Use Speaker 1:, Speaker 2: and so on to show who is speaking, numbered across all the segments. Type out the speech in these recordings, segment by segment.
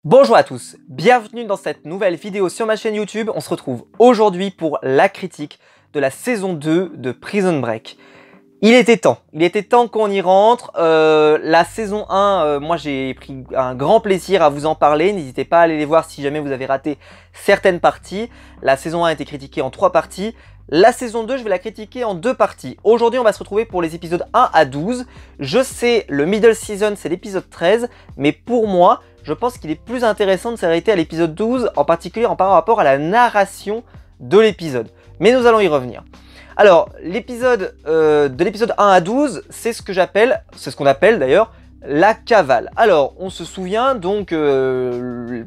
Speaker 1: Bonjour à tous, bienvenue dans cette nouvelle vidéo sur ma chaîne YouTube. On se retrouve aujourd'hui pour la critique de la saison 2 de Prison Break. Il était temps qu'on y rentre. La saison 1, moi j'ai pris un grand plaisir à vous en parler. N'hésitez pas à aller les voir si jamais vous avez raté certaines parties. La saison 1 a été critiquée en 3 parties. La saison 2, je vais la critiquer en 2 parties. Aujourd'hui, on va se retrouver pour les épisodes 1 à 12. Je sais, le middle season, c'est l'épisode 13. Mais pour moi, je pense qu'il est plus intéressant de s'arrêter à l'épisode 12, en particulier par rapport à la narration de l'épisode. Mais nous allons y revenir. Alors, l'épisode de l'épisode 1 à 12, c'est ce qu'on appelle d'ailleurs la cavale. Alors, on se souvient donc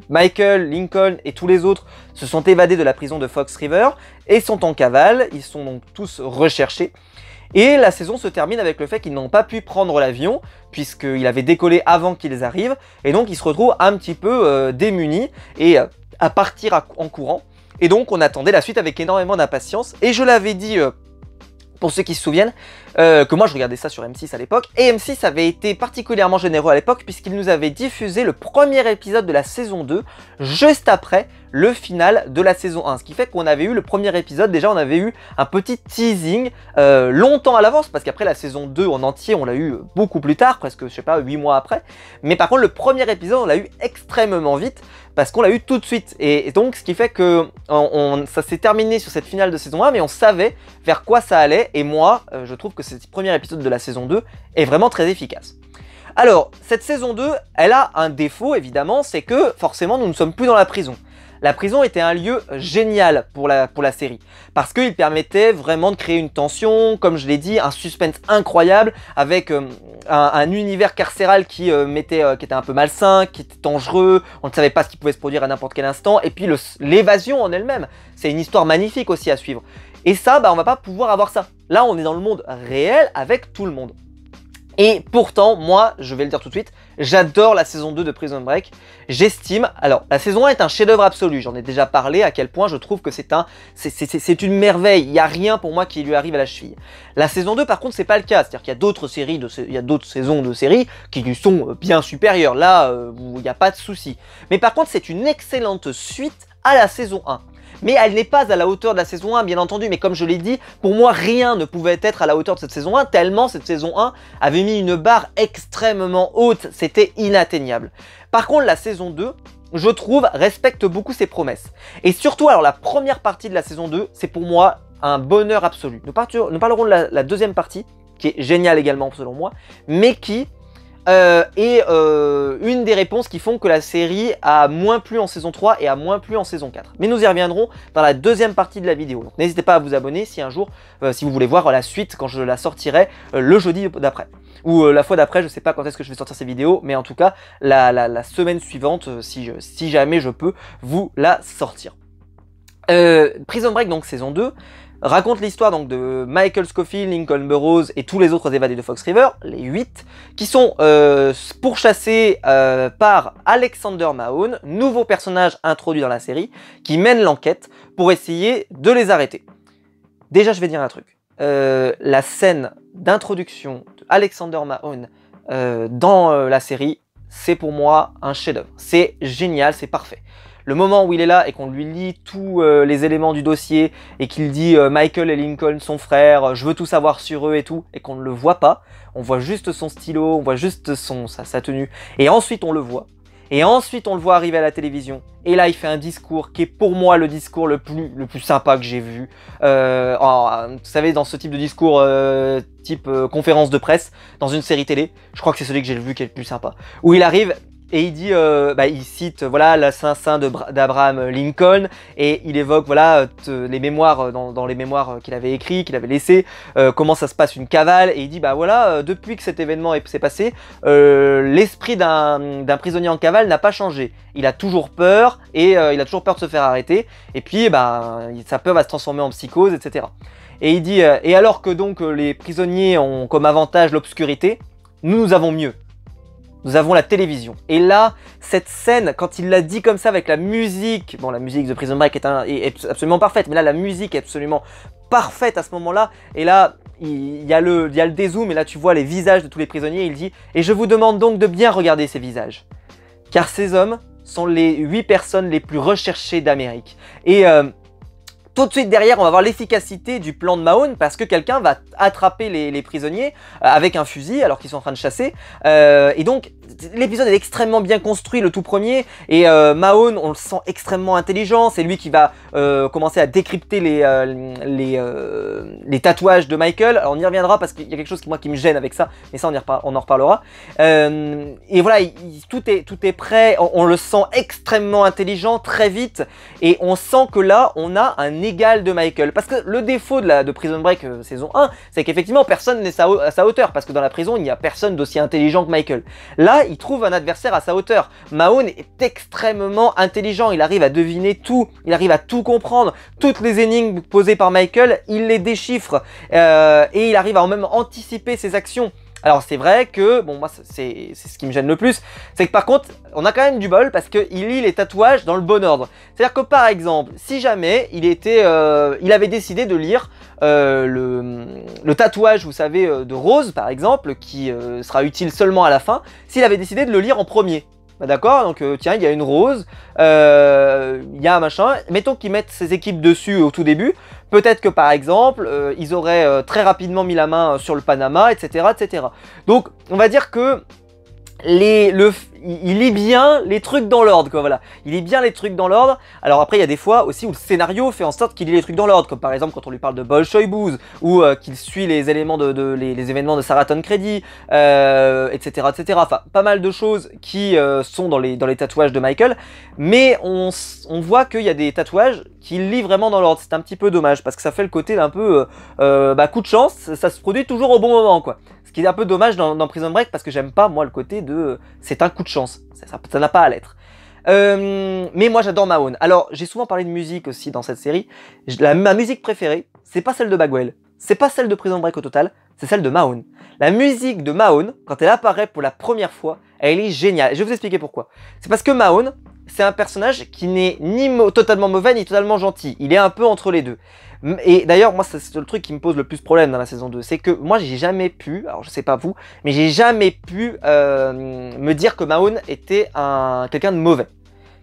Speaker 1: Michael, Lincoln et tous les autres se sont évadés de la prison de Fox River et sont en cavale. Ils sont donc tous recherchés. Et la saison se termine avec le fait qu'ils n'ont pas pu prendre l'avion puisqu'il avait décollé avant qu'ils arrivent. Et donc, ils se retrouvent un petit peu démunis et à partir en courant. Et donc, on attendait la suite avec énormément d'impatience. Et je l'avais dit, pour ceux qui se souviennent, que moi je regardais ça sur M6 à l'époque. Et M6 avait été particulièrement généreux à l'époque puisqu'il nous avait diffusé le premier épisode de la saison 2 juste après le final de la saison 1. Ce qui fait qu'on avait eu le premier épisode, déjà on avait eu un petit teasing longtemps à l'avance, parce qu'après la saison 2 en entier, on l'a eu beaucoup plus tard, presque, je sais pas, 8 mois après. Mais par contre, le premier épisode, on l'a eu extrêmement vite, parce qu'on l'a eu tout de suite. Et donc, ce qui fait que ça s'est terminé sur cette finale de saison 1, mais on savait vers quoi ça allait. Et moi, je trouve que ce premier épisode de la saison 2 est vraiment très efficace. Alors, cette saison 2, elle a un défaut, évidemment, c'est que forcément, nous ne sommes plus dans la prison. La prison était un lieu génial pour la série, parce qu'il permettait vraiment de créer une tension, comme je l'ai dit, un suspense incroyable, avec un univers carcéral qui était un peu malsain, qui était dangereux, on ne savait pas ce qui pouvait se produire à n'importe quel instant, et puis l'évasion en elle-même, c'est une histoire magnifique aussi à suivre. Et ça, on va pas pouvoir avoir ça. Là, on est dans le monde réel avec tout le monde. Et pourtant, moi, je vais le dire tout de suite, j'adore la saison 2 de Prison Break. J'estime, alors la saison 1 est un chef-d'œuvre absolu, j'en ai déjà parlé à quel point je trouve que c'est une merveille, il n'y a rien pour moi qui lui arrive à la cheville. La saison 2 par contre c'est pas le cas, c'est-à-dire qu'il y a d'autres séries, il y a d'autres saisons de séries qui lui sont bien supérieures, là il n'y a pas de souci. Mais par contre c'est une excellente suite à la saison 1. Mais elle n'est pas à la hauteur de la saison 1, bien entendu, mais comme je l'ai dit, pour moi, rien ne pouvait être à la hauteur de cette saison 1, tellement cette saison 1 avait mis une barre extrêmement haute, c'était inatteignable. Par contre, la saison 2, je trouve, respecte beaucoup ses promesses. Et surtout, alors la première partie de la saison 2, c'est pour moi un bonheur absolu. Nous parlerons de la deuxième partie, qui est géniale également selon moi, mais qui est une des réponses qui font que la série a moins plu en saison 3 et a moins plu en saison 4. Mais nous y reviendrons dans la deuxième partie de la vidéo. N'hésitez pas à vous abonner si un jour, si vous voulez voir la suite quand je la sortirai le jeudi d'après. Ou la fois d'après, je sais pas quand est-ce que je vais sortir ces vidéos, mais en tout cas, la semaine suivante, si jamais je peux vous la sortir. Prison Break, donc saison 2, raconte l'histoire donc de Michael Scofield, Lincoln Burrows et tous les autres évadés de Fox River, les 8, qui sont pourchassés par Alexander Mahone, nouveau personnage introduit dans la série, qui mène l'enquête pour essayer de les arrêter. Déjà, je vais dire un truc. La scène d'introduction d'Alexander Mahone dans la série, c'est pour moi un chef-d'œuvre. C'est génial, c'est parfait. Le moment où il est là et qu'on lui lit tous les éléments du dossier et qu'il dit Michael et Lincoln sont frères, je veux tout savoir sur eux et tout, et qu'on ne le voit pas, on voit juste son stylo, on voit juste sa tenue, et ensuite on le voit. Et ensuite on le voit arriver à la télévision, et là il fait un discours qui est pour moi le discours le plus sympa que j'ai vu. Vous savez, dans ce type de discours, type conférence de presse, dans une série télé, je crois que c'est celui que j'ai vu qui est le plus sympa. Où il arrive... Et il dit, il cite voilà l'assassin d'Abraham Lincoln et il évoque voilà les mémoires dans les mémoires qu'il avait écrits, qu'il avait laissés, comment ça se passe une cavale, et il dit voilà depuis que cet événement s'est passé, l'esprit d'un prisonnier en cavale n'a pas changé. Il a toujours peur et il a toujours peur de se faire arrêter, et puis sa peur va se transformer en psychose, etc. Et il dit et alors que donc les prisonniers ont comme avantage l'obscurité, nous avons mieux. Nous avons la télévision. Et là, cette scène, quand il l'a dit comme ça avec la musique, bon la musique de Prison Break est absolument parfaite, mais là la musique est absolument parfaite à ce moment-là, et là il y a le dézoom, et là tu vois les visages de tous les prisonniers, et il dit « Et je vous demande donc de bien regarder ces visages, car ces hommes sont les 8 personnes les plus recherchées d'Amérique. Et tout de suite derrière, on va voir l'efficacité du plan de Mahone parce que quelqu'un va attraper les prisonniers avec un fusil alors qu'ils sont en train de chasser. Et donc, l'épisode est extrêmement bien construit, le tout premier. Et Mahone, on le sent extrêmement intelligent. C'est lui qui va commencer à décrypter les tatouages de Michael. Alors, on y reviendra parce qu'il y a quelque chose qui me gêne avec ça. Mais ça, on en reparlera. Et voilà, tout est prêt. On le sent extrêmement intelligent très vite. Et on sent que là, on a un égal de Michael. Parce que le défaut de Prison Break saison 1, c'est qu'effectivement personne n'est à sa hauteur. Parce que dans la prison, il n'y a personne d'aussi intelligent que Michael. Là, il trouve un adversaire à sa hauteur. Mahone est extrêmement intelligent. Il arrive à deviner tout. Il arrive à tout comprendre. Toutes les énigmes posées par Michael, il les déchiffre. Et il arrive à même anticiper ses actions. Alors c'est vrai que, bon moi c'est ce qui me gêne le plus, c'est que par contre on a quand même du bol parce qu'il lit les tatouages dans le bon ordre. C'est-à-dire que par exemple, si jamais il avait décidé de lire le tatouage, vous savez, de Rose par exemple, qui sera utile seulement à la fin, s'il avait décidé de le lire en premier. Bah, d'accord, donc tiens, il y a une rose, il y a un machin, mettons qu'ils mettent ses équipes dessus au tout début, peut-être que par exemple, ils auraient très rapidement mis la main sur le Panama, etc., etc. Donc, on va dire que il lit bien les trucs dans l'ordre, quoi, voilà. Il lit bien les trucs dans l'ordre. Alors après, il y a des fois aussi où le scénario fait en sorte qu'il lit les trucs dans l'ordre, comme par exemple quand on lui parle de Bolshoi Booze, ou qu'il suit les éléments les événements de Saraton Credit, etc., etc. Enfin, pas mal de choses qui sont dans les tatouages de Michael, mais on voit qu'il y a des tatouages qu'il lit vraiment dans l'ordre. C'est un petit peu dommage, parce que ça fait le côté d'un peu coup de chance, ça se produit toujours au bon moment, quoi. Ce qui est un peu dommage dans Prison Break, parce que j'aime pas, moi, le côté de c'est un coup de chance. Ça n'a pas à l'être. Mais moi, j'adore Mahone. Alors, j'ai souvent parlé de musique aussi dans cette série. Ma musique préférée, c'est pas celle de Bagwell. C'est pas celle de Prison Break au total, c'est celle de Mahone. La musique de Mahone, quand elle apparaît pour la première fois, elle est géniale. Je vais vous expliquer pourquoi. C'est parce que Mahone, c'est un personnage qui n'est ni totalement mauvais, ni totalement gentil. Il est un peu entre les deux. Et d'ailleurs, moi, c'est le truc qui me pose le plus problème dans la saison 2. C'est que moi, j'ai jamais pu, alors je sais pas vous, mais j'ai jamais pu me dire que Mahone était quelqu'un de mauvais.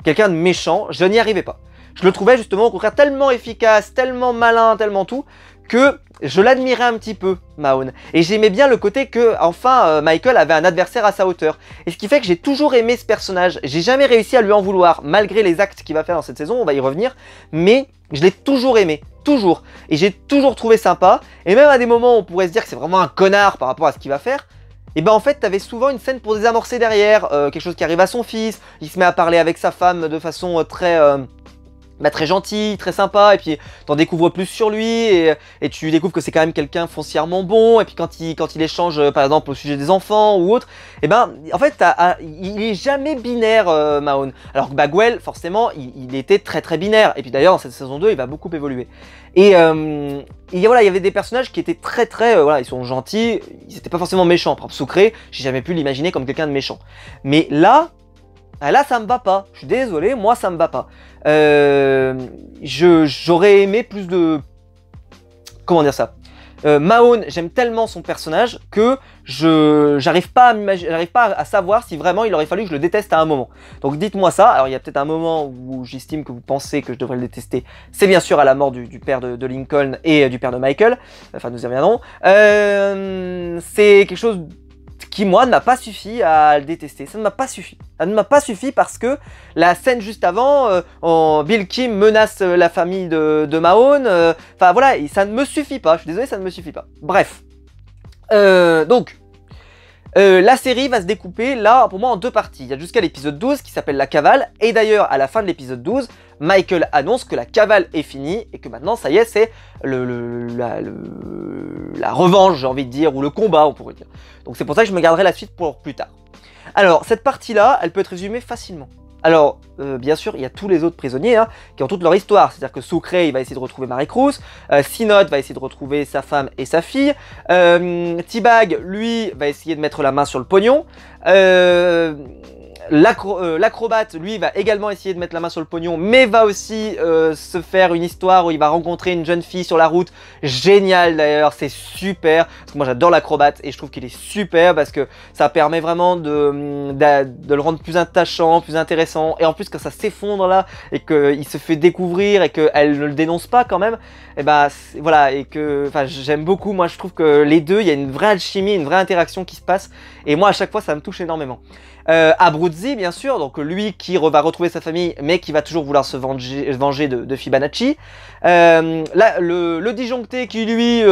Speaker 1: Quelqu'un de méchant. Je n'y arrivais pas. Je le trouvais justement au contraire tellement efficace, tellement malin, tellement tout, que je l'admirais un petit peu, Mahone. Et j'aimais bien le côté que, enfin, Michael avait un adversaire à sa hauteur. Et ce qui fait que j'ai toujours aimé ce personnage. J'ai jamais réussi à lui en vouloir, malgré les actes qu'il va faire dans cette saison, on va y revenir. Mais je l'ai toujours aimé, toujours. Et j'ai toujours trouvé sympa. Et même à des moments où on pourrait se dire que c'est vraiment un connard par rapport à ce qu'il va faire, et ben en fait, t'avais souvent une scène pour désamorcer derrière, quelque chose qui arrive à son fils, il se met à parler avec sa femme de façon très gentil, très sympa, et puis t'en découvres plus sur lui, et tu découvres que c'est quand même quelqu'un foncièrement bon, et puis quand il échange par exemple au sujet des enfants ou autre, et ben en fait il est jamais binaire, Mahone. Alors que Bagwell, forcément, il était très très binaire, et puis d'ailleurs dans cette saison 2 il va beaucoup évoluer. Et voilà, il y avait des personnages qui étaient très voilà, ils sont gentils, ils étaient pas forcément méchants. Par exemple Sucré, j'ai jamais pu l'imaginer comme quelqu'un de méchant. Mais là ça me va pas. Je suis désolé, moi ça me va pas. J'aurais aimé plus de... Comment dire ça, Mahone, j'aime tellement son personnage que j'arrive pas à savoir si vraiment il aurait fallu que je le déteste à un moment. Donc dites-moi ça. Alors il y a peut-être un moment où j'estime que vous pensez que je devrais le détester. C'est bien sûr à la mort du père de Lincoln et du père de Michael. Enfin nous y reviendrons. C'est quelque chose qui, moi, ne m'a pas suffi à le détester. Ça ne m'a pas suffi. Ça ne m'a pas suffi parce que la scène juste avant, Bill Kim menace la famille de Mahone. Enfin, voilà, ça ne me suffit pas. Je suis désolé, ça ne me suffit pas. Bref. Donc, la série va se découper, là, pour moi, en deux parties. Il y a jusqu'à l'épisode 12 qui s'appelle La Cavale. Et d'ailleurs, à la fin de l'épisode 12, Michael annonce que la cavale est finie et que maintenant, ça y est, c'est la revanche, j'ai envie de dire, ou le combat, on pourrait dire. Donc c'est pour ça que je me garderai la suite pour plus tard. Alors, cette partie-là, elle peut être résumée facilement. Alors, bien sûr, il y a tous les autres prisonniers qui ont toute leur histoire. C'est-à-dire que Sucré, il va essayer de retrouver Marie-Cruz. Sinod va essayer de retrouver sa femme et sa fille. T-Bag, lui, va essayer de mettre la main sur le pognon. l'acrobate, lui, va également essayer de mettre la main sur le pognon, mais va aussi se faire une histoire où il va rencontrer une jeune fille sur la route. Génial d'ailleurs, c'est super. Parce que moi j'adore l'acrobate et je trouve qu'il est super parce que ça permet vraiment de le rendre plus attachant, plus intéressant. Et en plus quand ça s'effondre là et qu'il se fait découvrir et qu'elle ne le dénonce pas quand même, et bah voilà, et que enfin j'aime beaucoup. Moi je trouve que les deux, il y a une vraie alchimie, une vraie interaction qui se passe. Et moi à chaque fois ça me touche énormément. Abruzzi bien sûr, donc lui qui va retrouver sa famille mais qui va toujours vouloir se venger de Fibonacci. Là, le disjoncté qui lui,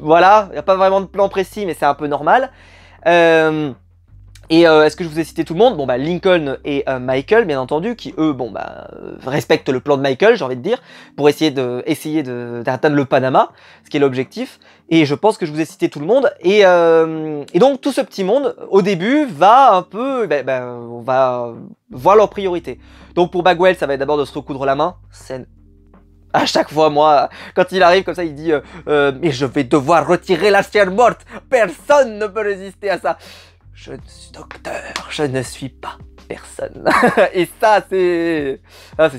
Speaker 1: voilà, il n'y a pas vraiment de plan précis mais c'est un peu normal. Est-ce que je vous ai cité tout le monde? Bon bah Lincoln et Michael bien entendu, qui eux bon bah respectent le plan de Michael, j'ai envie de dire, pour essayer d'atteindre le Panama, ce qui est l'objectif. Et je pense que je vous ai cité tout le monde. Et donc tout ce petit monde au début va un peu, on va voir leurs priorités. Donc pour Bagwell ça va être d'abord de se recoudre la main, scène. À chaque fois, moi, quand il arrive comme ça, il dit mais je vais devoir retirer la chair morte. Personne ne peut résister à ça. Je suis docteur, je ne suis pas personne. Et ça, c'est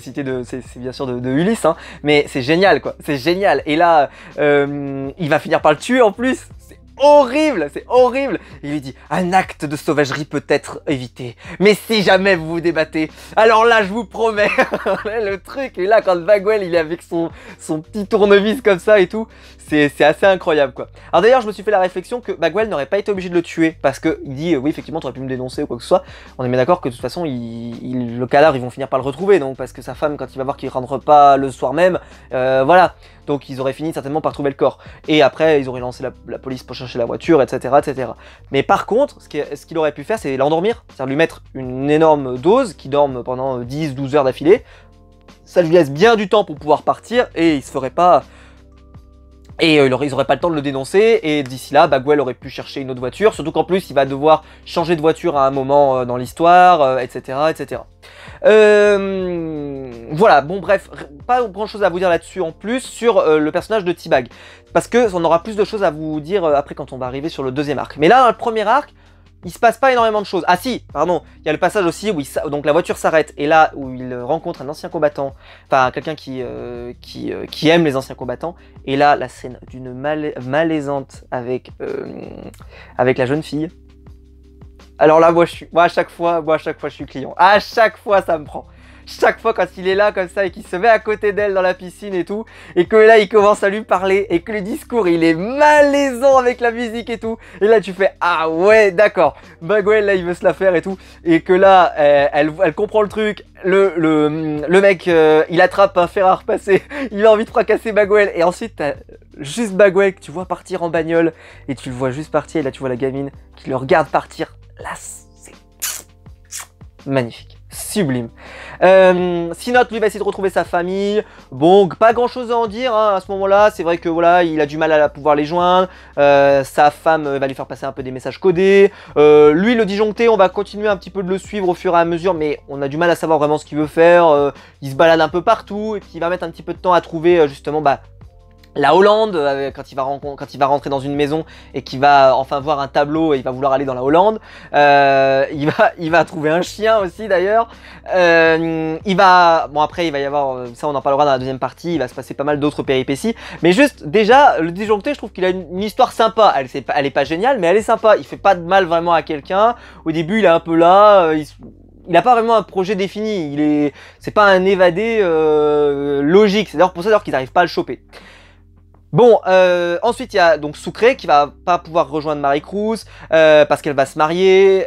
Speaker 1: cité c'est bien sûr de Ulysse, hein, mais c'est génial, quoi. C'est génial. Et là, il va finir par le tuer en plus. C'est horrible, c'est horrible. Il lui dit, un acte de sauvagerie peut être évité, mais si jamais vous vous débattez, alors là, je vous promets, le truc. Et là, quand Bagwell, il est avec son petit tournevis comme ça et tout, c'est assez incroyable, quoi. Alors d'ailleurs, je me suis fait la réflexion que Bagwell n'aurait pas été obligé de le tuer, parce que il dit, oui, effectivement, tu aurais pu me dénoncer ou quoi que ce soit. On est bien d'accord que de toute façon, le cadavre, ils vont finir par le retrouver, donc, parce que sa femme, quand il va voir qu'il rentre pas le soir même, voilà. Donc ils auraient fini certainement par trouver le corps. Et après, ils auraient lancé la police pour chercher la voiture, etc. etc. Mais par contre, ce qu'il aurait pu faire, c'est l'endormir. C'est-à-dire lui mettre une énorme dose, qui dorme pendant 10-12 heures d'affilée. Ça lui laisse bien du temps pour pouvoir partir, et il se ferait pas... Et ils n'auraient pas le temps de le dénoncer, et d'ici là, Bagwell aurait pu chercher une autre voiture, surtout qu'en plus, il va devoir changer de voiture à un moment dans l'histoire, etc. etc. Voilà, bon bref, pas grand chose à vous dire là-dessus en plus sur le personnage de T-Bag, parce que on aura plus de choses à vous dire après quand on va arriver sur le deuxième arc. Mais là, dans le premier arc, il se passe pas énormément de choses. Ah si, pardon, il y a le passage aussi où donc la voiture s'arrête, et là où il rencontre un ancien combattant, enfin quelqu'un qui aime les anciens combattants, et là la scène d'une malaisante avec la jeune fille. Alors là, moi à chaque fois je suis client. À chaque fois ça me prend. Chaque fois quand il est là comme ça et qu'il se met à côté d'elle dans la piscine et tout, et que là il commence à lui parler et que le discours il est malaisant avec la musique et tout, et là tu fais ah ouais d'accord, Bagwell là il veut se la faire et tout, et que là elle comprend le truc, le mec il attrape un fer à repasser, il a envie de fracasser Bagwell, et ensuite t'as juste Bagwell que tu vois partir en bagnole, et tu le vois juste partir, et là tu vois la gamine qui le regarde partir, là c'est magnifique. Sublime. Sinot lui va essayer de retrouver sa famille. Bon, pas grand chose à en dire hein, à ce moment-là. C'est vrai que voilà, il a du mal à pouvoir les joindre. Sa femme va lui faire passer un peu des messages codés. Lui, le disjoncté, on va continuer un petit peu de le suivre au fur et à mesure, mais on a du mal à savoir vraiment ce qu'il veut faire. Il se balade un peu partout et puis il va mettre un petit peu de temps à trouver justement la Hollande, quand il va rentrer dans une maison et qu'il va enfin voir un tableau et il va vouloir aller dans la Hollande. Il va trouver un chien aussi d'ailleurs. Bon après il va y avoir, ça on en parlera dans la deuxième partie, il va se passer pas mal d'autres péripéties. Mais juste déjà, le disjoncté, je trouve qu'il a une histoire sympa. Elle est pas géniale mais elle est sympa. Il fait pas de mal vraiment à quelqu'un. Au début il est un peu là, il n'a pas vraiment un projet défini. C'est pas un évadé logique. C'est d'ailleurs pour ça qu'ils n'arrivent pas à le choper. Bon, ensuite il y a donc Sucre qui va pas pouvoir rejoindre Maricruz parce qu'elle va se marier,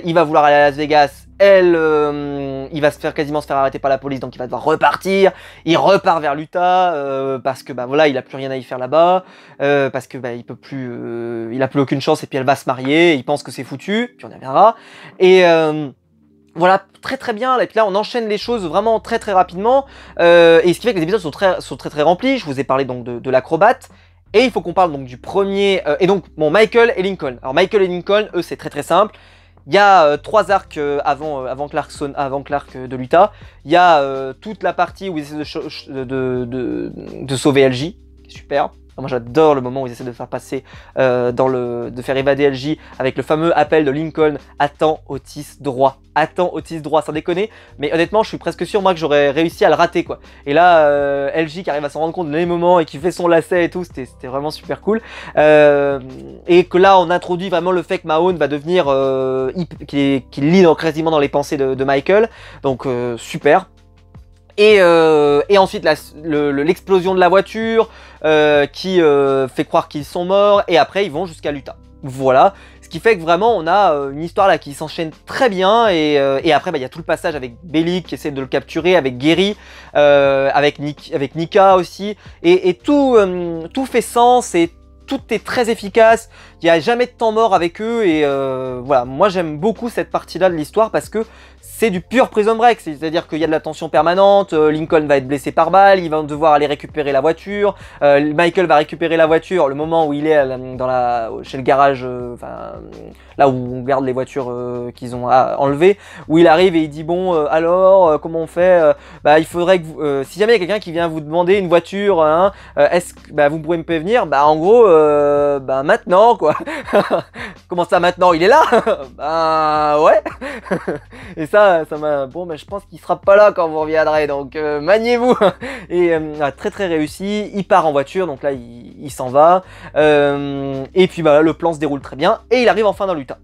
Speaker 1: il va vouloir aller à Las Vegas, il va quasiment se faire arrêter par la police, donc il va devoir repartir, il repart vers l'Utah parce que bah voilà, il a plus rien à y faire là-bas, parce que bah il peut plus, il a plus aucune chance, et puis elle va se marier, il pense que c'est foutu, puis on y verra, et voilà, très très bien. Et puis là, on enchaîne les choses vraiment très très rapidement. Et ce qui fait que les épisodes sont très remplis. Je vous ai parlé donc de l'acrobate. Et il faut qu'on parle donc du premier... et donc, bon, Michael et Lincoln. Alors, Michael et Lincoln, eux, c'est très simple. Il y a 3 arcs avant Clark de l'Utah. Il y a toute la partie où ils essaient de sauver LJ. Super. Moi j'adore le moment où ils essaient de faire passer, de faire évader LJ avec le fameux appel de Lincoln, attends Otis droit. Attends Otis droit, sans déconner, mais honnêtement je suis presque sûr moi que j'aurais réussi à le rater quoi. Et là LJ qui arrive à s'en rendre compte les moments et qui fait son lacet et tout, c'était vraiment super cool. Et que là on introduit vraiment le fait que Mahone va devenir, qu'il lit quasiment dans les pensées de Michael, donc super. Et ensuite l'explosion de la voiture qui fait croire qu'ils sont morts, et après ils vont jusqu'à l'Utah. Voilà, ce qui fait que vraiment on a une histoire là qui s'enchaîne très bien, et après il y a tout le passage avec Bellic qui essaie de le capturer, avec Gary, avec Nika aussi, et tout fait sens, et tout est très efficace, il n'y a jamais de temps mort avec eux, et voilà, moi j'aime beaucoup cette partie-là de l'histoire parce que c'est du pur Prison Break, c'est-à-dire qu'il y a de la tension permanente, Lincoln va être blessé par balle, il va devoir aller récupérer la voiture, Michael va récupérer la voiture, le moment où il est chez le garage, là où on garde les voitures qu'ils ont enlevées, où il arrive et il dit bon alors comment on fait, il faudrait que vous, si jamais il y a quelqu'un qui vient vous demander une voiture, hein, est-ce que vous pourrez me prévenir, en gros maintenant quoi. Comment ça maintenant, il est là? Ouais. Et ça m'a... Bon, je pense qu'il sera pas là quand vous reviendrez, donc maniez-vous. Et très très réussi, il part en voiture, donc là il s'en va. Et puis le plan se déroule très bien, et il arrive enfin dans l'Utah.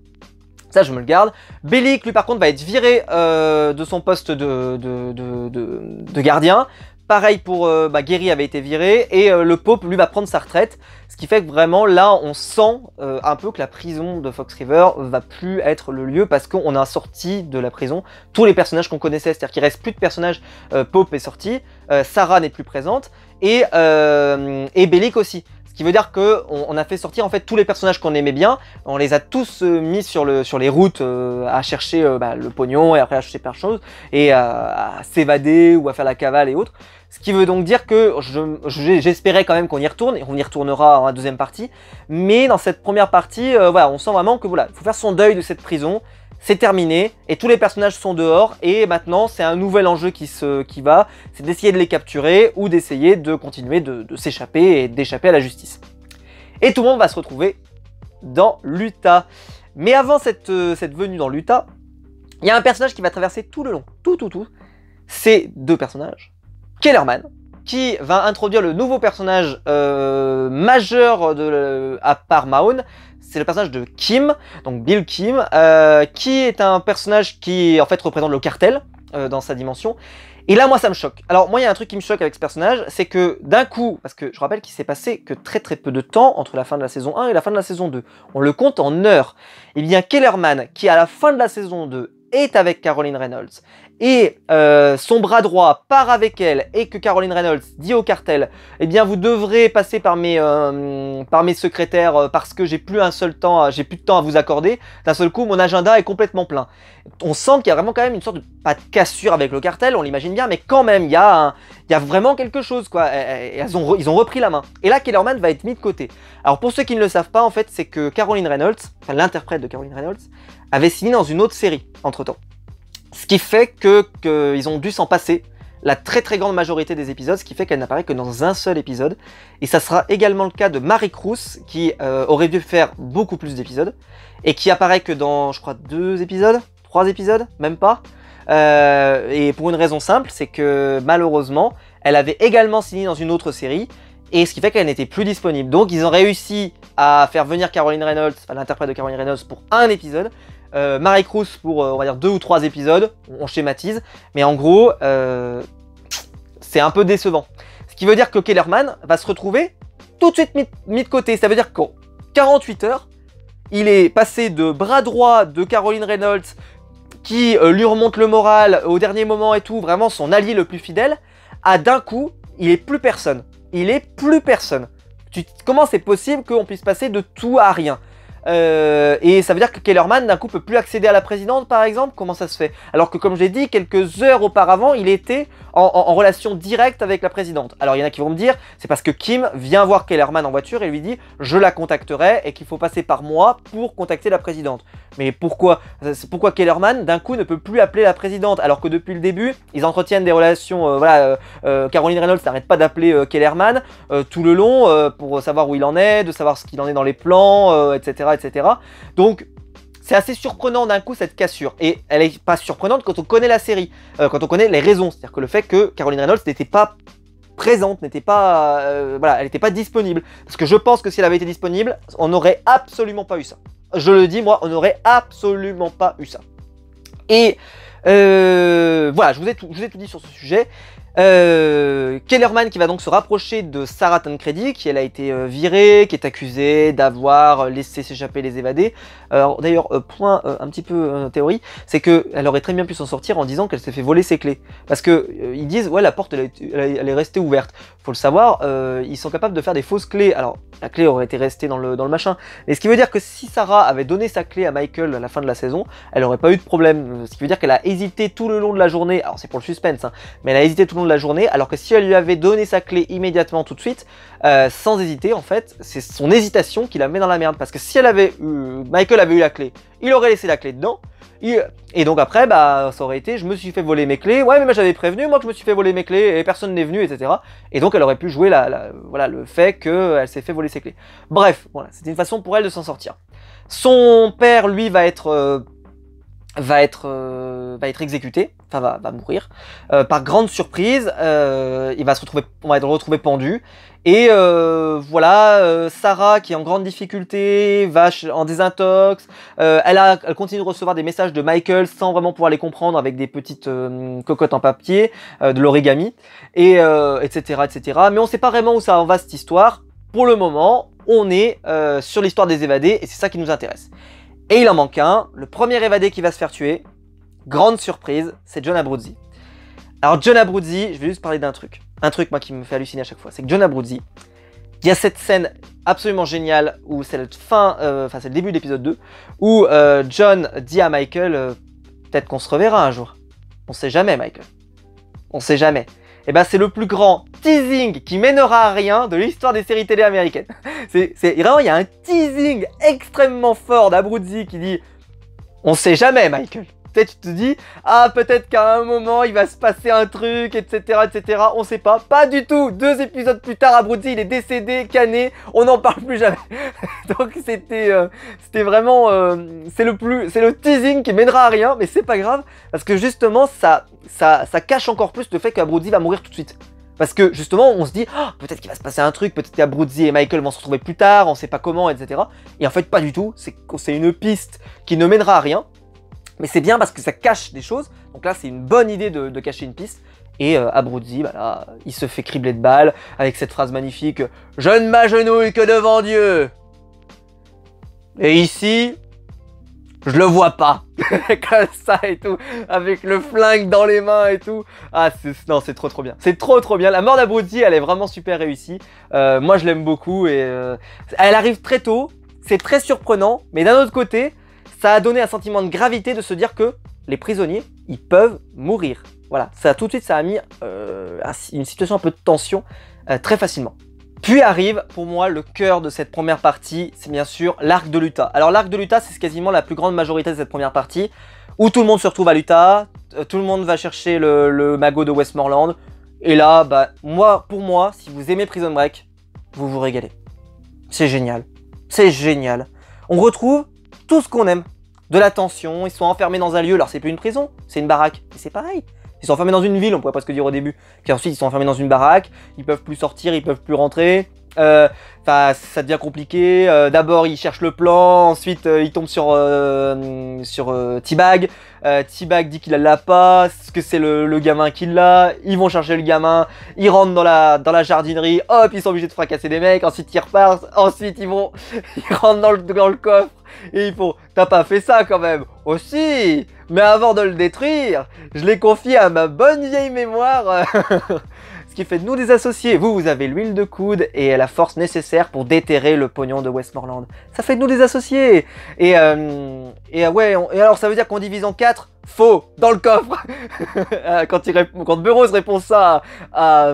Speaker 1: Ça, je me le garde. Bellic, lui par contre, va être viré de son poste de gardien. Pareil pour Gary avait été viré, et le Pope lui va prendre sa retraite, ce qui fait que vraiment là on sent un peu que la prison de Fox River va plus être le lieu, parce qu'on a sorti de la prison tous les personnages qu'on connaissait, c'est-à-dire qu'il reste plus de personnages. Pope est sorti, Sarah n'est plus présente, et Bellic aussi. Ce qui veut dire qu'on a fait sortir en fait tous les personnages qu'on aimait bien, on les a tous mis sur les routes à chercher le pognon, et après à chercher plein de choses, et à s'évader ou à faire la cavale et autres. Ce qui veut donc dire que j'espérais quand même qu'on y retourne, et on y retournera en la deuxième partie, mais dans cette première partie, on sent vraiment que il faut faire son deuil de cette prison. C'est terminé, et tous les personnages sont dehors, et maintenant c'est un nouvel enjeu qui va, c'est d'essayer de les capturer, ou d'essayer de continuer de s'échapper, et d'échapper à la justice. Et tout le monde va se retrouver dans l'Utah. Mais avant cette venue dans l'Utah, il y a un personnage qui va traverser tout le long, c'est deux personnages. Kellerman, qui va introduire le nouveau personnage majeur à part Mahone. C'est le personnage de Kim, donc Bill Kim, qui est un personnage qui en fait représente le cartel dans sa dimension. Et là, moi, ça me choque. Alors, moi, il y a un truc qui me choque avec ce personnage, c'est que d'un coup, parce que je rappelle qu'il s'est passé que très très peu de temps entre la fin de la saison 1 et la fin de la saison 2. On le compte en heures. Et bien, Kellerman, qui à la fin de la saison 2 est avec Caroline Reynolds, et son bras droit part avec elle, et que Caroline Reynolds dit au cartel, eh bien vous devrez passer par mes secrétaires parce que j'ai plus de temps à vous accorder. D'un seul coup, mon agenda est complètement plein. On sent qu'il y a vraiment quand même une sorte de, pas de cassure avec le cartel, on l'imagine bien, mais quand même il y a vraiment quelque chose quoi. Ils ont repris la main. Et là, Kellerman va être mis de côté. Alors pour ceux qui ne le savent pas, en fait, c'est que Caroline Reynolds, enfin l'interprète de Caroline Reynolds, avait signé dans une autre série entre-temps. Ce qui fait qu'ils ont dû s'en passer la très très grande majorité des épisodes, ce qui fait qu'elle n'apparaît que dans un seul épisode. Et ça sera également le cas de Marie Cruz, qui aurait dû faire beaucoup plus d'épisodes, et qui apparaît que dans, je crois, 2 épisodes, 3 épisodes, même pas. Et pour une raison simple, c'est que malheureusement, elle avait également signé dans une autre série, et ce qui fait qu'elle n'était plus disponible. Donc ils ont réussi à faire venir Caroline Reynolds, enfin, l'interprète de Caroline Reynolds, pour un épisode, Marie Cruz pour, on va dire, 2 ou 3 épisodes, on schématise, mais en gros, c'est un peu décevant. Ce qui veut dire que Kellerman va se retrouver tout de suite mis de côté. Ça veut dire qu'en 48 heures, il est passé de bras droit de Caroline Reynolds, qui lui remonte le moral au dernier moment et tout, vraiment son allié le plus fidèle, à d'un coup, il est plus personne. Il est plus personne. Comment c'est possible qu'on puisse passer de tout à rien? Et ça veut dire que Kellerman d'un coup peut plus accéder à la présidente par exemple? Comment ça se fait? Alors que comme j'ai dit, quelques heures auparavant, il était en relation directe avec la présidente. Alors il y en a qui vont me dire, c'est parce que Kim vient voir Kellerman en voiture et lui dit « je la contacterai » et qu'il faut passer par moi pour contacter la présidente. Mais pourquoi Kellerman d'un coup ne peut plus appeler la présidente alors que depuis le début, ils entretiennent des relations, Caroline Reynolds n'arrête pas d'appeler Kellerman tout le long pour savoir où il en est, de savoir ce qu'il en est dans les plans, etc., etc. Donc, c'est assez surprenant d'un coup cette cassure. Et elle n'est pas surprenante quand on connaît la série, quand on connaît les raisons. C'est-à-dire que le fait que Caroline Reynolds n'était pas présente, n'était pas, elle n'était pas disponible. Parce que je pense que si elle avait été disponible, on n'aurait absolument pas eu ça. Je le dis, moi, on n'aurait absolument pas eu ça. Et voilà, je vous ai tout dit sur ce sujet. Kellerman qui va donc se rapprocher de Sarah Tancredi, qui elle a été virée, qui est accusée d'avoir laissé s'échapper les évadés. D'ailleurs, point un petit peu théorie, c'est qu'elle aurait très bien pu s'en sortir en disant qu'elle s'est fait voler ses clés. Parce que ils disent, ouais, la porte elle est restée ouverte. Faut le savoir, ils sont capables de faire des fausses clés. Alors, la clé aurait été restée dans le machin. Mais ce qui veut dire que si Sarah avait donné sa clé à Michael à la fin de la saison, elle aurait pas eu de problème. Ce qui veut dire qu'elle a hésité tout le long de la journée. Alors, c'est pour le suspense, hein, mais elle a hésité tout le long de la journée, alors que si elle lui avait donné sa clé immédiatement tout de suite, sans hésiter, en fait, c'est son hésitation qui la met dans la merde. Parce que si Michael avait eu la clé, il aurait laissé la clé dedans. Et donc après, bah, ça aurait été, je me suis fait voler mes clés. Ouais, mais moi j'avais prévenu, moi que je me suis fait voler mes clés et personne n'est venu, etc. Et donc elle aurait pu jouer voilà, le fait qu'elle s'est fait voler ses clés. Bref, voilà, c'était une façon pour elle de s'en sortir. Son père, lui, va être exécuté, enfin va mourir, par grande surprise. On va le retrouver pendu. Et voilà, Sarah qui est en grande difficulté, va en désintox, elle continue de recevoir des messages de Michael sans vraiment pouvoir les comprendre avec des petites cocottes en papier, de l'origami, et etc., etc. Mais on sait pas vraiment où ça en va cette histoire. Pour le moment, on est sur l'histoire des évadés et c'est ça qui nous intéresse. Et il en manque un, le premier évadé qui va se faire tuer, grande surprise, c'est John Abruzzi. Alors John Abruzzi, je vais juste parler d'un truc. Un truc moi qui me fait halluciner à chaque fois, c'est que John Abruzzi, il y a cette scène absolument géniale où c'est c'est le début de l'épisode 2, où John dit à Michael, peut-être qu'on se reverra un jour. On sait jamais, Michael. On sait jamais. Et ben c'est le plus grand teasing qui mènera à rien de l'histoire des séries télé américaines. Vraiment, il y a un teasing extrêmement fort d'Abruzzi qui dit « On sait jamais, Michael ». Peut-être tu te dis « Ah, peut-être qu'à un moment, il va se passer un truc, etc. etc. » On sait pas. Pas du tout. 2 épisodes plus tard, Abruzzi, il est décédé, cané. On n'en parle plus jamais. Donc c'était vraiment... c'est le teasing qui mènera à rien, mais c'est pas grave. Parce que justement, ça cache encore plus le fait qu'Abruzzi va mourir tout de suite. Parce que justement, on se dit, oh, peut-être qu'il va se passer un truc, peut-être qu'Abruzzi et Michael vont se retrouver plus tard, on sait pas comment, etc. Et en fait, pas du tout. C'est une piste qui ne mènera à rien. Mais c'est bien parce que ça cache des choses. Donc là, c'est une bonne idée de cacher une piste. Et Abruzzi, bah là, il se fait cribler de balles avec cette phrase magnifique « Je ne m'agenouille que devant Dieu !» Et ici, je le vois pas. Comme ça et tout, avec le flingue dans les mains et tout. Ah, non, c'est trop bien. C'est trop bien. La mort d'Abruzzi, elle est vraiment super réussie. Moi, je l'aime beaucoup et elle arrive très tôt. C'est très surprenant, mais d'un autre côté, ça a donné un sentiment de gravité de se dire que les prisonniers, ils peuvent mourir. Voilà, ça tout de suite, ça a mis une situation un peu de tension très facilement. Puis arrive, pour moi, le cœur de cette première partie, c'est bien sûr l'arc de l'Utah. Alors l'arc de l'Utah, c'est quasiment la plus grande majorité de cette première partie, où tout le monde se retrouve à l'Utah, tout le monde va chercher le magot de Westmoreland, et là, bah, pour moi, si vous aimez Prison Break, vous vous régalez. C'est génial. C'est génial. On retrouve tout ce qu'on aime. De la tension, ils sont enfermés dans un lieu, alors c'est plus une prison, c'est une baraque, et c'est pareil. Ils sont enfermés dans une ville, on pourrait presque dire au début. Puis ensuite, ils sont enfermés dans une baraque, ils peuvent plus sortir, ils peuvent plus rentrer. Ça devient compliqué. D'abord, ils cherchent le plan, ensuite, ils tombent sur T-Bag. T-Bag dit qu'il l'a pas, que c'est le gamin qui l'a. Ils vont chercher le gamin, ils rentrent dans la jardinerie, hop, ils sont obligés de fracasser des mecs, ensuite ils repartent, ensuite ils rentrent dans le coffre. Et il faut, t'as pas fait ça quand même. Aussi, mais avant de le détruire, je l'ai confié à ma bonne vieille mémoire. Ce qui fait de nous des associés. Vous avez l'huile de coude et la force nécessaire pour déterrer le pognon de Westmoreland. Ça fait de nous des associés. Et alors ça veut dire qu'on divise en 4. Faux, dans le coffre. Quand Burroughs répond ça à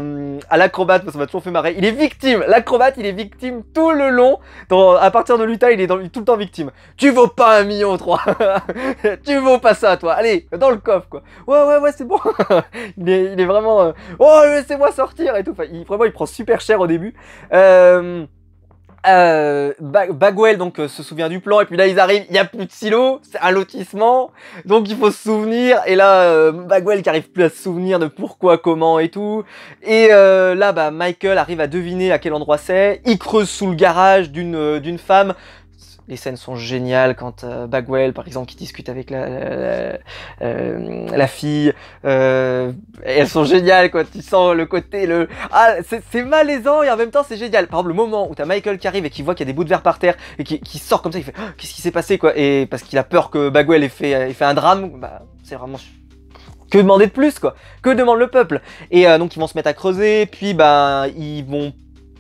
Speaker 1: l'acrobate, ça m'a toujours fait marrer. Il est victime, l'acrobate, il est victime tout le long. À partir de l'Utah, il est tout le temps victime. Tu vaux pas 1,3 million. Tu vaux pas ça, toi. Allez, dans le coffre, quoi. Ouais, c'est bon. il est vraiment... oh, laissez-moi sortir et tout. Enfin, vraiment, il prend super cher au début. Bagwell donc se souvient du plan et puis là ils arrivent, il y a plus de silo, c'est un lotissement, donc il faut se souvenir et là Bagwell qui arrive plus à se souvenir de pourquoi, comment et tout et là bah Michael arrive à deviner à quel endroit c'est, il creuse sous le garage d'une femme. Les scènes sont géniales quand Bagwell, par exemple, qui discute avec la fille. Elles sont géniales, quoi. Tu sens le côté, ah, c'est malaisant et en même temps c'est génial. Par exemple, le moment où t'as Michael qui arrive et qui voit qu'il y a des bouts de verre par terre et qui sort comme ça, il fait oh, qu'est-ce qui s'est passé, quoi. Et parce qu'il a peur que Bagwell ait fait un drame, bah c'est vraiment... Que demander de plus, quoi. Que demande le peuple. Et donc ils vont se mettre à creuser, puis bah ils vont...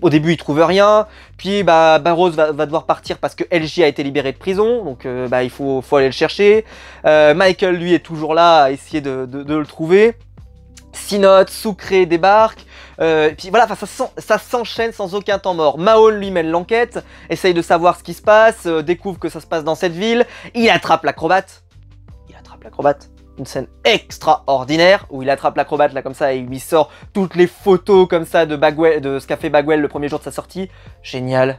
Speaker 1: Au début, ils trouvent rien, puis bah, Burroughs va devoir partir parce que LJ a été libéré de prison, donc bah, il faut aller le chercher. Michael, lui, est toujours là à essayer de le trouver. Sinote, Sucré débarque, puis voilà, ça s'enchaîne sans aucun temps mort. Mahone lui mène l'enquête, essaye de savoir ce qui se passe, découvre que ça se passe dans cette ville, il attrape l'acrobate. Une scène extraordinaire où il attrape l'acrobate là comme ça et il lui sort toutes les photos comme ça de Bagwell, de ce qu'a fait Bagwell le premier jour de sa sortie. Génial.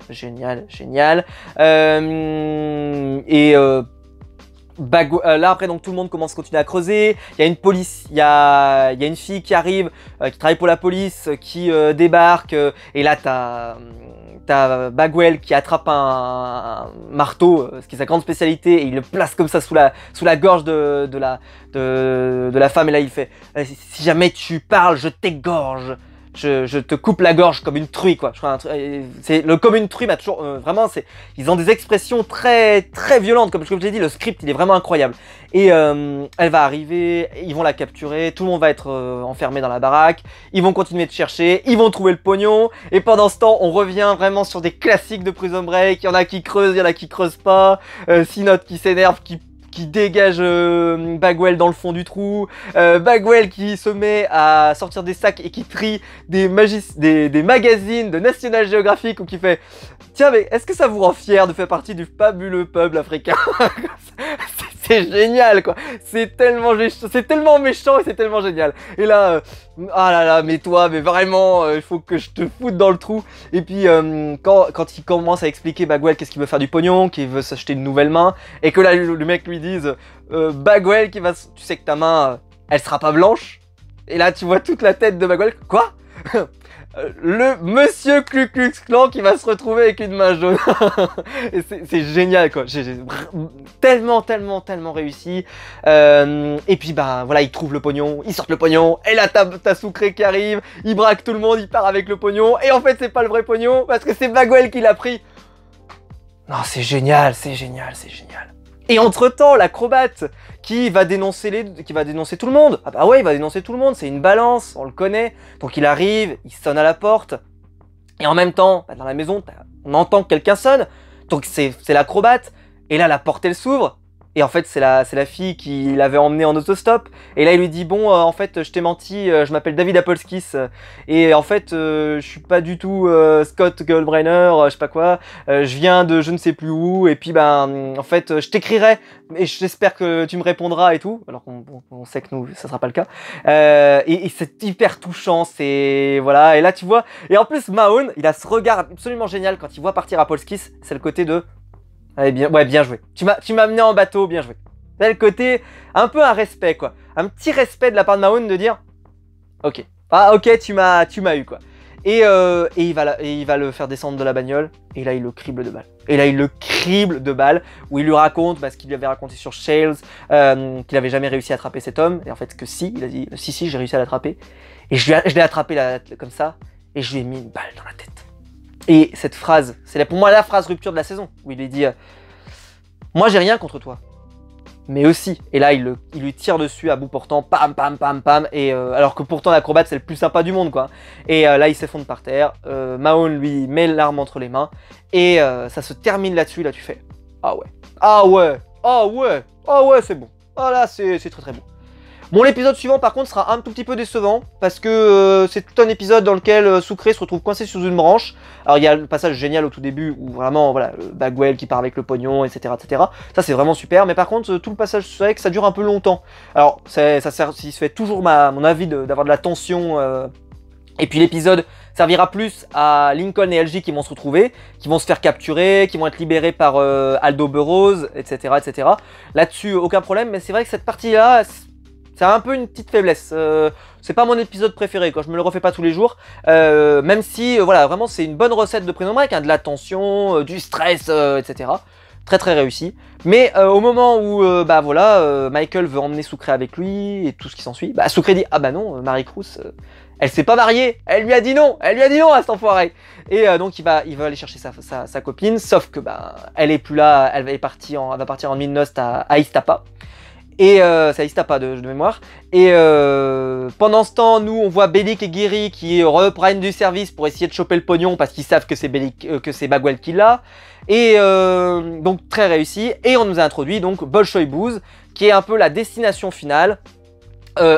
Speaker 1: Là après donc tout le monde commence à continuer à creuser. Il y a une police, il y a une fille qui arrive, qui travaille pour la police, qui débarque et là t'as Bagwell qui attrape un marteau, ce qui est sa grande spécialité, et il le place comme ça sous la gorge de la femme, et là il fait si jamais tu parles, je t'égorge. Je te coupe la gorge comme une truie, quoi. Je crois comme une truie m'a toujours vraiment, ils ont des expressions très très violentes, comme je l'ai dit. Le script il est vraiment incroyable. Et elle va arriver, ils vont la capturer, tout le monde va être enfermé dans la baraque. Ils vont continuer de chercher, ils vont trouver le pognon. Et pendant ce temps, on revient vraiment sur des classiques de Prison Break. Il y en a qui creusent, il y en a qui creusent pas. Sinote qui s'énerve, qui dégage Bagwell dans le fond du trou, Bagwell qui se met à sortir des sacs et qui trie des magazines de National Geographic, ou qui fait « Tiens, mais est-ce que ça vous rend fier de faire partie du fabuleux peuple africain ?» C'est génial, quoi. C'est tellement méchant et c'est tellement génial. Et là, ah là là, mais toi, mais vraiment, il faut que je te foute dans le trou. Et puis, quand il commence à expliquer Bagwell qu'est-ce qu'il veut faire du pognon, qu'il veut s'acheter une nouvelle main, et que là, le mec lui dise, Bagwell qui va... Tu sais que ta main, elle sera pas blanche. Et là, tu vois toute la tête de Bagwell. Quoi? Le monsieur Ku Klux Klan qui va se retrouver avec une main jaune. C'est génial, quoi. J'ai tellement réussi. Et puis bah voilà, ils trouvent le pognon, ils sortent le pognon, et là t'as Sucré qui arrive, il braque tout le monde, il part avec le pognon, et en fait c'est pas le vrai pognon parce que c'est Bagwell qui l'a pris. Non, c'est génial. Et entre-temps, l'acrobate qui va dénoncer tout le monde. Ah bah ouais, il va dénoncer tout le monde, c'est une balance, on le connaît. Donc il arrive, il sonne à la porte. Et en même temps, bah dans la maison, on entend que quelqu'un sonne. Donc c'est l'acrobate. Et là, la porte, elle s'ouvre. Et en fait, c'est la fille qui l'avait emmené en autostop. Et là, il lui dit, bon, en fait, je t'ai menti, je m'appelle David Apolskis. Et en fait, je suis pas du tout Scott Goldbrenner, je sais pas quoi. Je viens de je ne sais plus où. Et puis, ben, en fait, je t'écrirai. Et j'espère que tu me répondras et tout. Alors qu'on sait que nous, ça sera pas le cas. Et c'est hyper touchant, c'est... Voilà, et là, tu vois... Et en plus, Mahone, il a ce regard absolument génial quand il voit partir Apolskis. C'est le côté de... Allez, bien joué. Tu m'as amené en bateau, bien joué. C'est le côté, un peu un respect, quoi. Un petit respect de la part de Mahone de dire, ok. Ah, ok, tu m'as eu, quoi. Et il va le faire descendre de la bagnole, et là, il le crible de balles. Où il lui raconte, ce qu'il lui avait raconté sur Shales, qu'il avait jamais réussi à attraper cet homme. Et en fait, que si, il a dit, si, j'ai réussi à l'attraper. Et je l'ai attrapé là, comme ça, et je lui ai mis une balle dans la tête. Et cette phrase, c'est pour moi la phrase rupture de la saison, où il lui dit moi j'ai rien contre toi, mais aussi, et là il lui tire dessus à bout portant, pam, et alors que pourtant l'acrobate c'est le plus sympa du monde, quoi. Et là il s'effondre par terre, Mahone lui met l'arme entre les mains, et ça se termine là-dessus, là tu fais ah ouais, c'est bon, Voilà, c'est très très beau. Bon, l'épisode suivant par contre sera un tout petit peu décevant parce que c'est tout un épisode dans lequel Sucré se retrouve coincé sous une branche. Alors il y a le passage génial au tout début où vraiment voilà Bagwell qui part avec le pognon, etc. etc. Ça c'est vraiment super, mais par contre tout le passage c'est vrai que ça dure un peu longtemps. Alors ça satisfait toujours mon avis d'avoir de la tension. Et puis l'épisode servira plus à Lincoln et LG qui vont se retrouver, qui vont se faire capturer, qui vont être libérés par Aldo Burrows, etc. etc. Là-dessus aucun problème, mais c'est vrai que cette partie-là... c'est un peu une petite faiblesse, c'est pas mon épisode préféré, quoi. Je me le refais pas tous les jours, même si, voilà, vraiment c'est une bonne recette de Prison Break, hein, de la tension, du stress, etc. Très très réussi. Mais au moment où, bah voilà, Michael veut emmener Sucré avec lui et tout ce qui s'ensuit, bah Sucré dit, ah bah non, Marie-Cruz, elle s'est pas mariée, elle lui a dit non à cet enfoiré. Et donc il va aller chercher sa copine, sauf que bah elle est plus là, elle va partir en mine noces à Iztapa. Et c'est à Iztapa de mémoire. Et pendant ce temps, nous, on voit Bellic et Geary qui reprennent du service pour essayer de choper le pognon parce qu'ils savent que c'est Bagwell qui l'a. Et donc très réussi. Et on nous a introduit donc Bolshoi Booze, qui est un peu la destination finale.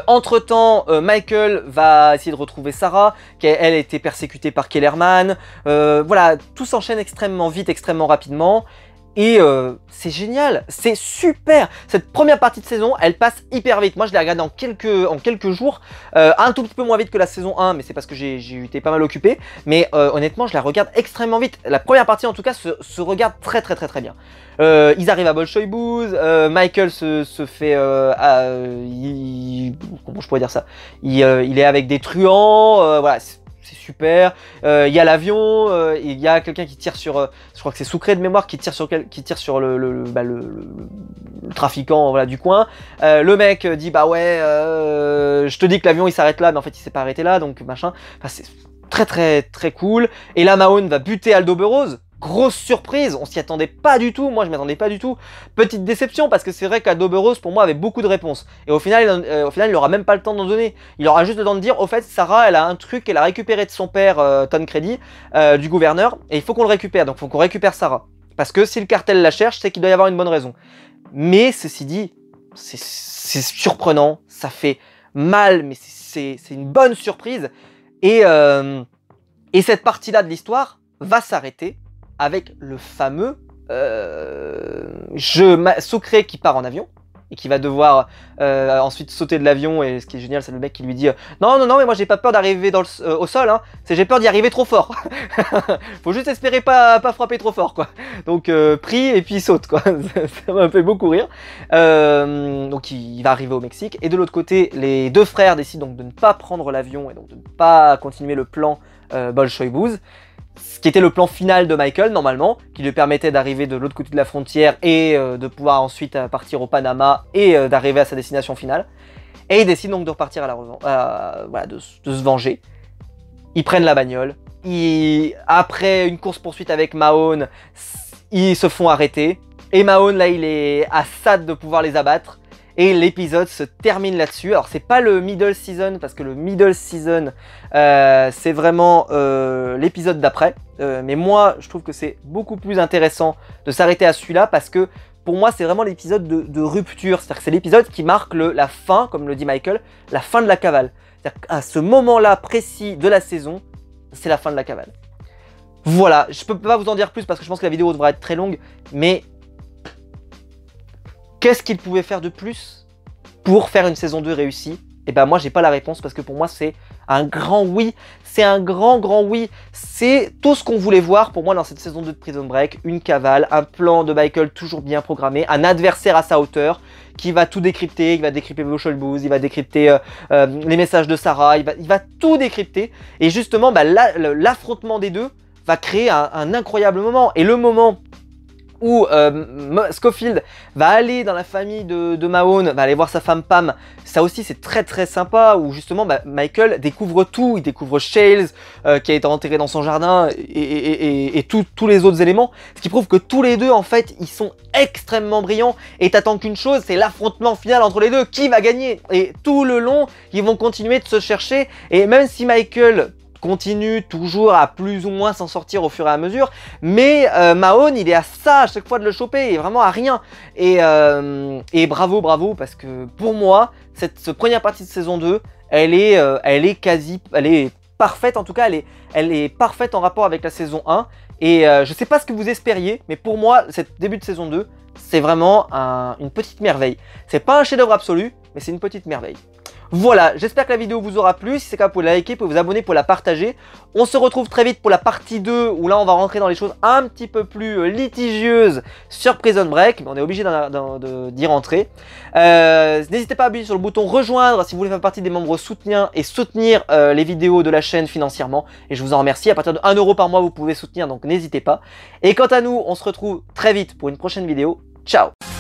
Speaker 1: Entre-temps, Michael va essayer de retrouver Sarah, qui elle a été persécutée par Kellerman. Voilà, tout s'enchaîne extrêmement vite, extrêmement rapidement. Et c'est génial, c'est super. Cette première partie de saison, elle passe hyper vite. Moi, je l'ai regardée en quelques jours, un tout petit peu moins vite que la saison 1, mais c'est parce que j'ai été pas mal occupé. Mais honnêtement, je la regarde extrêmement vite. La première partie, en tout cas, se regarde très bien. Ils arrivent à Bolshoi Booze, Michael se fait... comment je pourrais dire ça, il est avec des truands, voilà, c'est super. Il y a l'avion, il y a quelqu'un qui tire sur... je crois que c'est Sucré de mémoire qui tire sur le trafiquant, voilà, du coin. Le mec dit bah ouais, je te dis que l'avion il s'arrête là, mais en fait il s'est pas arrêté là, donc machin. Enfin, c'est très cool. Et là Mahone va buter Aldo Burrows. Grosse surprise, on s'y attendait pas du tout, moi je m'y attendais pas du tout. Petite déception parce que c'est vrai qu'Aldo Burrows pour moi avait beaucoup de réponses. Et au final il aura même pas le temps d'en donner. Il aura juste le temps de dire, au fait Sarah elle a un truc qu'elle a récupéré de son père Tancredi, du gouverneur, et il faut qu'on le récupère, donc il faut qu'on récupère Sarah. Parce que si le cartel la cherche, c'est qu'il doit y avoir une bonne raison. Mais ceci dit, c'est surprenant, ça fait mal, mais c'est une bonne surprise. Et cette partie-là de l'histoire va s'arrêter avec le fameux Sucré qui part en avion et qui va devoir ensuite sauter de l'avion. Et ce qui est génial, c'est le mec qui lui dit non, mais moi j'ai pas peur d'arriver au sol, hein, j'ai peur d'y arriver trop fort. Faut juste espérer pas frapper trop fort, quoi. Donc prie et puis saute, quoi. Ça m'a fait beaucoup rire. Donc il va arriver au Mexique. Et de l'autre côté, les deux frères décident donc de ne pas prendre l'avion et donc de ne pas continuer le plan Bolshoi Booze. Ce qui était le plan final de Michael, normalement, qui lui permettait d'arriver de l'autre côté de la frontière et de pouvoir ensuite partir au Panama et d'arriver à sa destination finale. Et ils décident donc de repartir à la revanche, voilà, de se venger. Ils prennent la bagnole. Après une course-poursuite avec Mahone, ils se font arrêter. Et Mahone, là, il est à ça de pouvoir les abattre. Et l'épisode se termine là-dessus. Alors c'est pas le middle season, parce que le middle season c'est vraiment l'épisode d'après. Mais moi je trouve que c'est beaucoup plus intéressant de s'arrêter à celui-là, parce que pour moi c'est vraiment l'épisode de rupture. C'est-à-dire que c'est l'épisode qui marque la fin, comme le dit Michael, la fin de la cavale. C'est-à-dire qu'à ce moment-là précis de la saison, c'est la fin de la cavale. Voilà, je peux pas vous en dire plus parce que je pense que la vidéo devra être très longue, mais... qu'est-ce qu'il pouvait faire de plus pour faire une saison 2 réussie? Et ben moi j'ai pas la réponse, parce que pour moi c'est un grand oui. C'est un grand oui. C'est tout ce qu'on voulait voir pour moi dans cette saison 2 de Prison Break. Une cavale, un plan de Michael toujours bien programmé, un adversaire à sa hauteur qui va tout décrypter. Il va décrypter Bolshoi Booze, il va décrypter les messages de Sarah, il va tout décrypter. Et justement bah, l'affrontement des deux va créer un incroyable moment. Et le moment où Scofield va aller dans la famille de Mahone, va aller voir sa femme Pam. Ça aussi c'est très sympa, où justement bah, Michael découvre tout, il découvre Shales qui a été enterré dans son jardin et tous les autres éléments, ce qui prouve que tous les deux en fait ils sont extrêmement brillants, et t'attends qu'une chose, c'est l'affrontement final entre les deux, qui va gagner. Et tout le long ils vont continuer de se chercher, et même si Michael continue toujours à plus ou moins s'en sortir au fur et à mesure, mais Mahone, il est à ça à chaque fois de le choper, et vraiment à rien. Et bravo, parce que pour moi, cette première partie de saison 2, elle est parfaite, en tout cas, elle est parfaite en rapport avec la saison 1. Et je sais pas ce que vous espériez, mais pour moi, cette début de saison 2, c'est vraiment une petite merveille. C'est pas un chef-d'œuvre absolu, mais c'est une petite merveille. Voilà, j'espère que la vidéo vous aura plu. Si c'est le cas, vous pouvez la liker, vous pouvez vous abonner pour la partager. On se retrouve très vite pour la partie 2, où là on va rentrer dans les choses un petit peu plus litigieuses sur Prison Break, mais on est obligé d'y rentrer. N'hésitez pas à appuyer sur le bouton rejoindre si vous voulez faire partie des membres soutiens et soutenir les vidéos de la chaîne financièrement. Et je vous en remercie. À partir de 1 € par mois, vous pouvez soutenir, donc n'hésitez pas. Et quant à nous, on se retrouve très vite pour une prochaine vidéo. Ciao!